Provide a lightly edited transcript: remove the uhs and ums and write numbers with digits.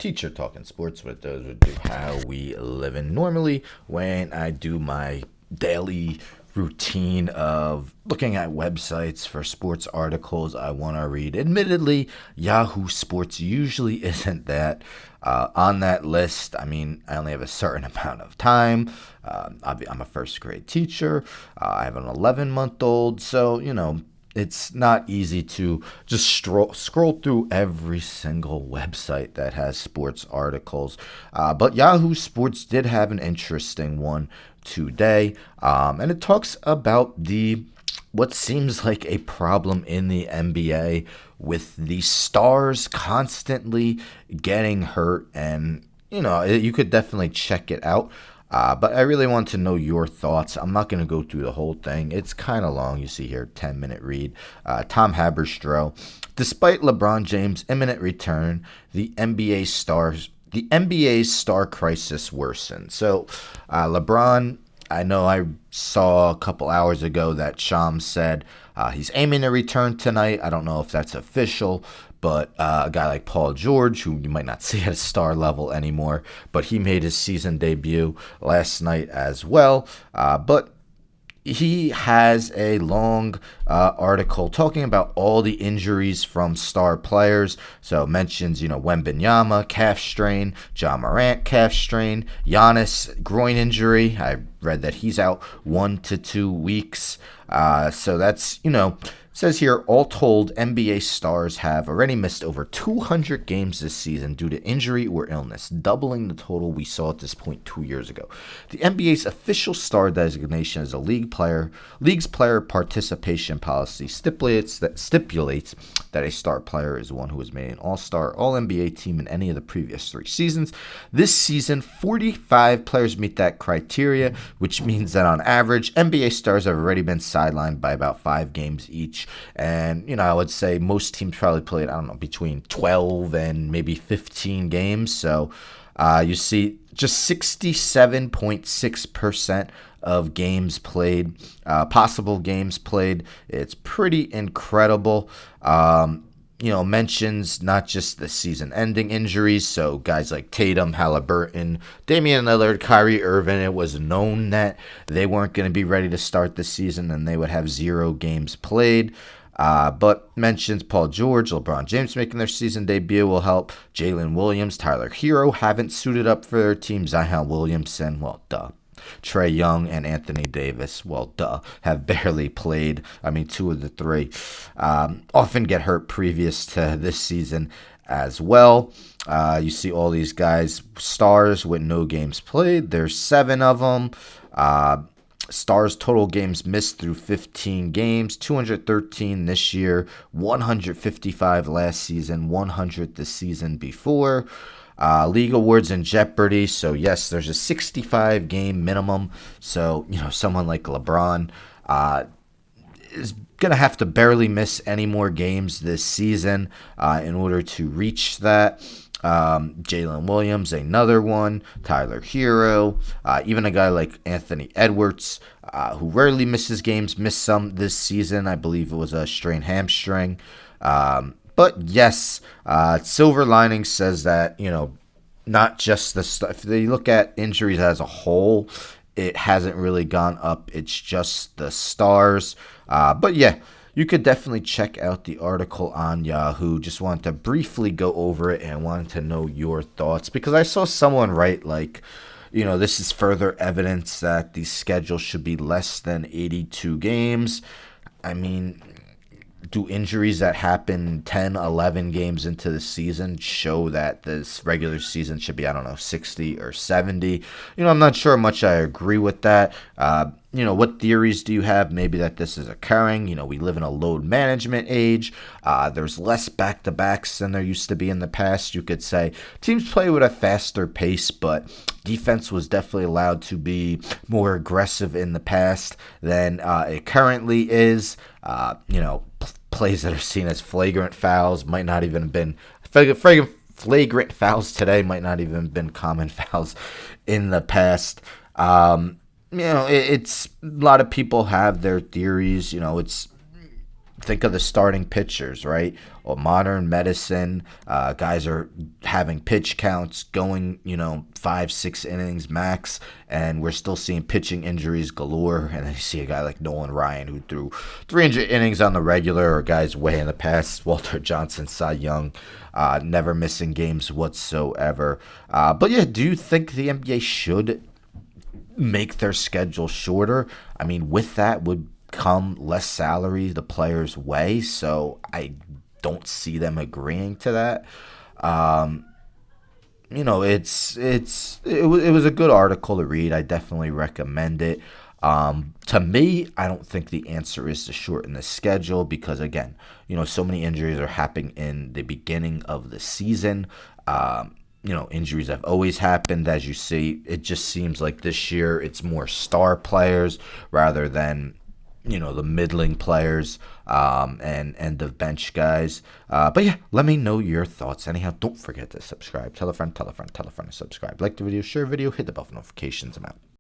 teacher talking sports with those would do how we live in. Normally, when I do my daily routine of looking at websites for sports articles I want to read, admittedly, Yahoo Sports usually isn't that on that list. I mean, I only have a certain amount of time. I'm a first grade teacher. I have an 11-month-old, so it's not easy to just scroll through every single website that has sports articles. But Yahoo Sports did have an interesting one today, and it talks about the what seems like a problem in the NBA with the stars constantly getting hurt, and you could definitely check it out. But I really want to know your thoughts. I'm not going to go through the whole thing. It's kind of long. You see here, 10-minute read. Tom Haberstroh. Despite LeBron James' imminent return, the NBA's star crisis worsened. So, LeBron, I know I saw a couple hours ago that Shams said he's aiming to return tonight. I don't know if that's official, but a guy like Paul George, who you might not see at a star level anymore, but he made his season debut last night as well. But he has a long article talking about all the injuries from star players. So it mentions, Wembenyama, calf strain, John Morant, calf strain, Giannis, groin injury. I read that he's out 1 to 2 weeks. So that's, says here, all told, NBA stars have already missed over 200 games this season due to injury or illness, doubling the total we saw at this point 2 years ago. The NBA's official star designation as a league's player participation policy stipulates that a star player is one who has made an all-star, all-NBA team in any of the previous 3 seasons. This season, 45 players meet that criteria, which means that on average, NBA stars have already been sidelined by about 5 games each. And, I would say most teams probably played, between 12 and maybe 15 games. So you see just 67.6% of games played, possible games played. It's pretty incredible. Mentions not just the season-ending injuries, so guys like Tatum, Halliburton, Damian Lillard, Kyrie Irving, it was known that they weren't going to be ready to start the season and they would have 0 games played. But mentions Paul George, LeBron James making their season debut will help. Jalen Williams, Tyler Hero haven't suited up for their team. Zion Williamson, well, duh. Trae Young and Anthony Davis, well, duh, have barely played. 2 of the 3 often get hurt previous to this season as well. You see all these guys, stars with no games played. There's 7 of them. Stars total games missed through 15 games, 213 this year, 155 last season, 100 the season before. League awards in jeopardy. So, yes, there's a 65 game minimum. So, someone like LeBron is going to have to barely miss any more games this season in order to reach that. Jalen Williams, another one. Tyler Hero, even a guy like Anthony Edwards, who rarely misses games, missed some this season. I believe it was a strained hamstring. But yes, Silver Lining says that, not just the stuff. If they look at injuries as a whole, it hasn't really gone up. It's just the stars. But yeah, you could definitely check out the article on Yahoo. Just wanted to briefly go over it and wanted to know your thoughts, because I saw someone write this is further evidence that the schedule should be less than 82 games. I mean, do injuries that happen 10, 11 games into the season show that this regular season should be, 60 or 70? I'm not sure how much I agree with that. What theories do you have maybe that this is occurring? We live in a load management age. There's less back-to-backs than there used to be in the past. You could say teams play with a faster pace, but defense was definitely allowed to be more aggressive in the past than it currently is. Plays that are seen as flagrant fouls might not even have been flagrant fouls today, might not even have been common fouls in the past. It's a lot of people have their theories. It's think of the starting pitchers, right? Well, modern medicine, guys are having pitch counts going, 5, 6 innings max, and we're still seeing pitching injuries galore. And then you see a guy like Nolan Ryan who threw 300 innings on the regular, or guys way in the past, Walter Johnson, Cy Young, never missing games whatsoever. But yeah, do you think the NBA should make their schedule shorter? I mean, with that would come less salary the players' way, so I don't see them agreeing to that. Um, it was a good article to read. I definitely recommend it. To me, I don't think the answer is to shorten the schedule because, again, so many injuries are happening in the beginning of the season. Injuries have always happened, as you see. It just seems like this year it's more star players rather than the middling players, and the bench guys. But yeah, let me know your thoughts. Anyhow, don't forget to subscribe. Tell a friend to subscribe. Like the video, share video, hit the bell for notifications. I'm out.